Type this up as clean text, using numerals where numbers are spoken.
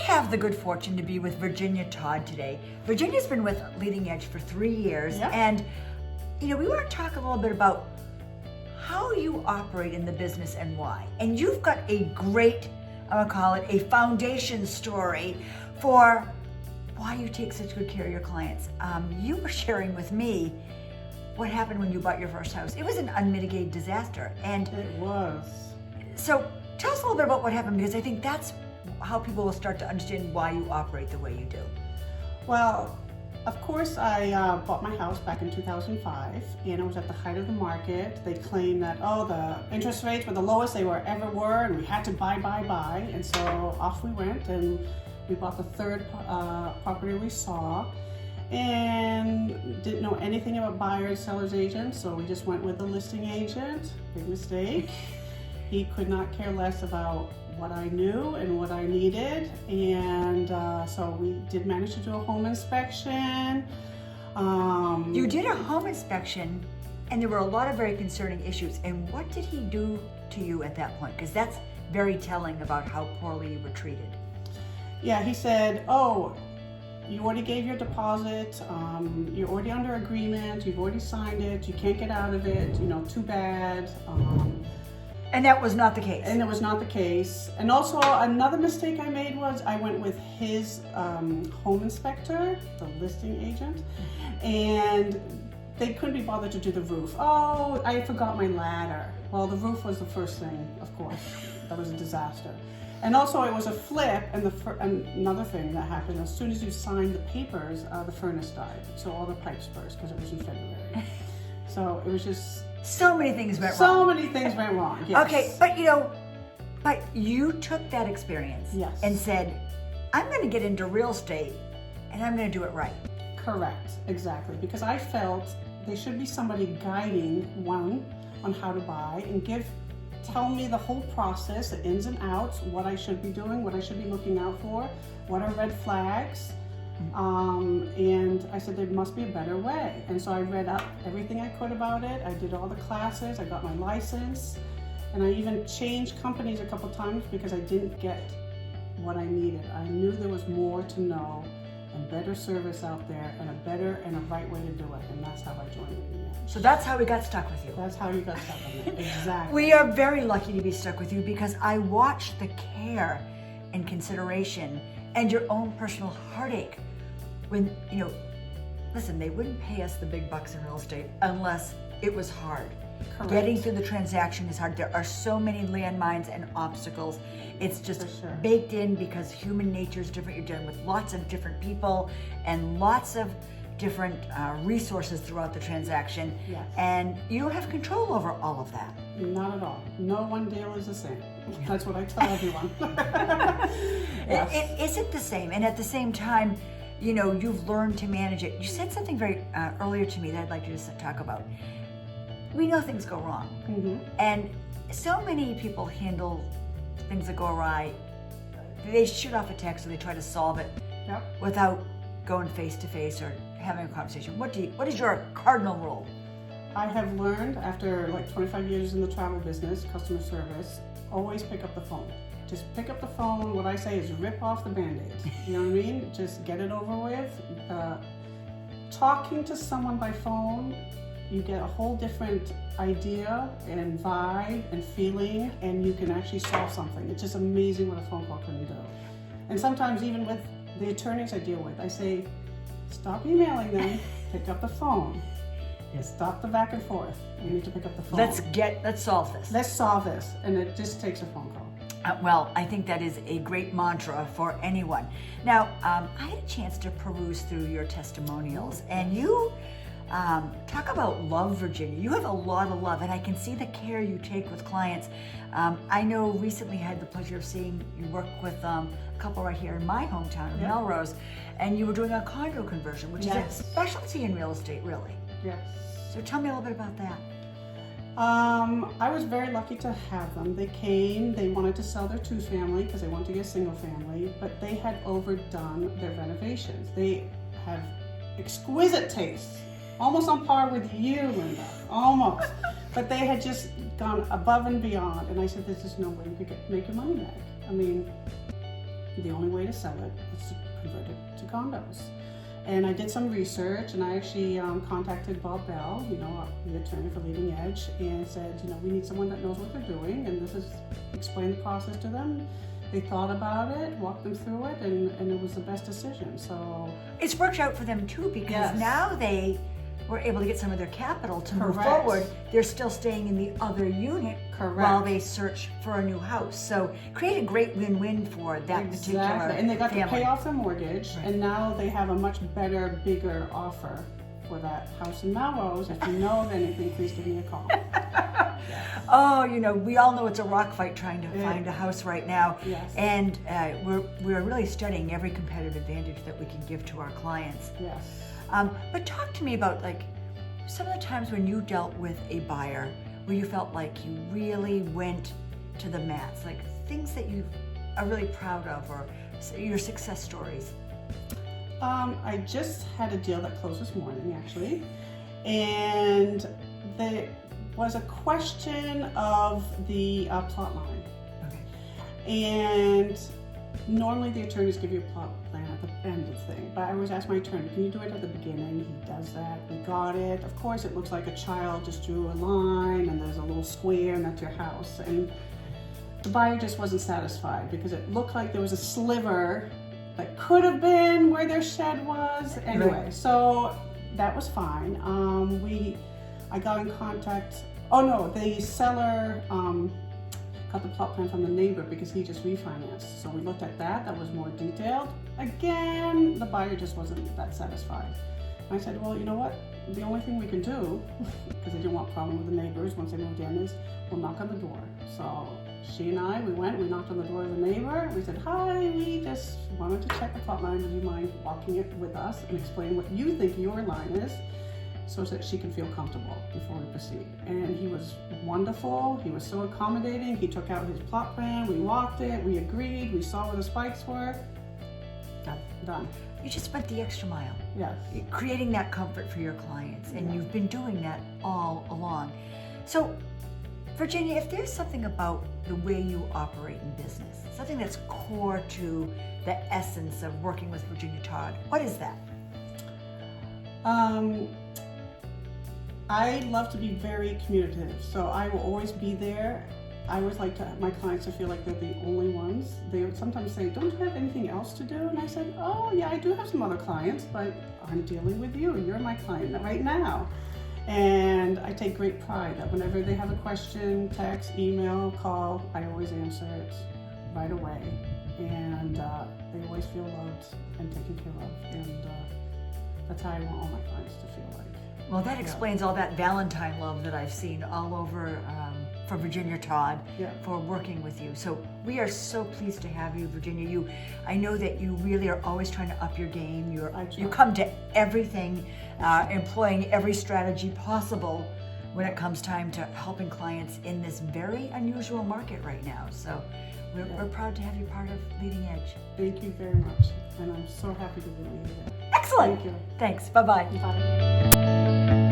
have the good fortune to be with Virginia Todd today. Virginia's been with Leading Edge for 3 years, and we want to talk a little bit about how you operate in the business and why. And you've got a great, I'm gonna call it a foundation story for why you take such good care of your clients. You were sharing with me what happened when you bought your first house. It was an unmitigated disaster. And it was. So tell us a little bit about what happened, because I think that's how people will start to understand why you operate the way you do. Well, of course, I bought my house back in 2005, and it was at the height of the market. They claimed that, the interest rates were the lowest they ever were, and we had to buy. And so off we went, and we bought the third property we saw, and didn't know anything about buyers, sellers, agents, so we just went with the listing agent. Big mistake. He could not care less about what I knew and what I needed, and so we did manage to do a home inspection. You did a home inspection, and there were a lot of very concerning issues. And what did he do to you at that point? Because that's very telling about how poorly you were treated. Yeah, he said, you already gave your deposit, you're already under agreement, you've already signed it, you can't get out of it, too bad. And that was not the case. And it was not the case. And also another mistake I made was I went with his home inspector, the listing agent, and they couldn't be bothered to do the roof. I forgot my ladder. Well, the roof was the first thing, of course. That was a disaster. And also it was a flip, and another thing that happened, as soon as you signed the papers, the furnace died. So all the pipes burst because it was in February. So it was just... So many things went wrong. So many things went wrong, yes. Okay, but you took that experience and said, I'm going to get into real estate and I'm going to do it right. Correct, exactly. Because I felt there should be somebody guiding one on how to buy and tell me the whole process, the ins and outs, what I should be doing, what I should be looking out for, what are red flags. And I said there must be a better way, and so I read up everything I could about it. I did all the classes, I got my license, and I even changed companies a couple times because I didn't get what I needed. I knew there was more to know and better service out there, and a better and a right way to do it, and that's how I joined Leading Edge. So that's how we got stuck with you. That's how you got stuck with me. Exactly. We are very lucky to be stuck with you, because I watched the care and consideration and your own personal heartache when, listen, they wouldn't pay us the big bucks in real estate unless it was hard. Correct. Getting through the transaction is hard. There are so many landmines and obstacles. It's just baked in because human nature is different. You're dealing with lots of different people and lots of different resources throughout the transaction. Yes. And you don't have control over all of that. Not at all. No one deal is the same. That's what I tell everyone. Yes. It isn't the same. And at the same time, you've learned to manage it. You said something very earlier to me that I'd like to just talk about. We know things go wrong. Mm-hmm. And so many people handle things that go awry. They shoot off a text or they try to solve it without going face to face or having a conversation. What is your cardinal rule? I have learned after 25 years in the travel business, customer service, always pick up the phone. Just pick up the phone. What I say is rip off the Band-Aids. You know what I mean? Just get it over with. Talking to someone by phone, you get a whole different idea and vibe and feeling, and you can actually solve something. It's just amazing what a phone call can do. And sometimes even with the attorneys I deal with, I say, stop emailing them, pick up the phone. Stop the back and forth. You need to pick up the phone. Let's solve this. Let's solve this. And it just takes a phone call. Well, I think that is a great mantra for anyone. Now, I had a chance to peruse through your testimonials, and you talk about love, Virginia. You have a lot of love, and I can see the care you take with clients. I know recently I had the pleasure of seeing you work with a couple right here in my hometown of Melrose, and you were doing a condo conversion, which is a specialty in real estate, really. Yes. So tell me a little bit about that. I was very lucky to have them. They came, they wanted to sell their two-family because they wanted to get a single family, but they had overdone their renovations. They have exquisite taste, almost on par with you, Linda, almost. But they had just gone above and beyond, and I said, there's just no way you could make your money back. I mean, the only way to sell it is to convert it to condos. And I did some research, and I actually contacted Bob Bell, the attorney for Leading Edge, and said, we need someone that knows what they're doing, and this is explain the process to them. They thought about it, walked them through it, and it was the best decision. So it's worked out for them too, because now they were able to get some of their capital to move Correct. forward. They're still staying in the other unit Correct. while they search for a new house. So create a great win-win for that particular And they got family. to pay off their mortgage, Right. and now they have a much better, bigger offer for that house in Melrose. If you know of anything, please give me a call. Oh, we all know it's a rock fight trying to find a house right now. Yes. And we're really studying every competitive advantage that we can give to our clients. Yes. But talk to me about some of the times when you dealt with a buyer where you felt like you really went to the mats, like things that you are really proud of, or your success stories. I just had a deal that closed this morning, actually, and there was a question of the plot line. Okay. And normally the attorneys give you a plot plan at the end of the thing, but I always ask my attorney, can you do it at the beginning? He does that. We got it. Of course, it looks like a child just drew a line, and there's a little square, and that's your house. And the buyer just wasn't satisfied because it looked like there was a sliver that could have been where their shed was. Anyway, Right. so that was fine. I got in contact. Oh no, the seller got the plot plan from the neighbor because he just refinanced. So we looked at that. That was more detailed. Again, the buyer just wasn't that satisfied. I said, well, you know what? The only thing we can do, because I didn't want a problem with the neighbors once they moved in, is we'll knock on the door. So she and I, we knocked on the door of the neighbor. We said, hi, we just wanted to check the plot line. Would you mind walking it with us and explain what you think your line is, so that she can feel comfortable before we proceed? And he was wonderful. He was so accommodating. He took out his plot plan. We walked it. We agreed. We saw where the spikes were. Done. You just went the extra mile. Yes. Creating that comfort for your clients, and you've been doing that all along. So, Virginia, if there's something about the way you operate in business, something that's core to the essence of working with Virginia Todd, what is that? I love to be very communicative, so I will always be there. I always like my clients to feel like they're the only ones. They would sometimes say, don't you have anything else to do? And I said, oh yeah, I do have some other clients, but I'm dealing with you. You're my client right now. And I take great pride that whenever they have a question, text, email, call, I always answer it right away. And they always feel loved and taken care of. And that's how I want all my clients to feel like. Well, that explains all that Valentine love that I've seen all over for Virginia Todd for working with you. So we are so pleased to have you, Virginia. I know that you really are always trying to up your game. You come to everything, employing every strategy possible when it comes time to helping clients in this very unusual market right now. So we're proud to have you part of Leading Edge. Thank you very much, and I'm so happy to be here. Excellent. Thank you. Thanks. Bye-bye. Bye.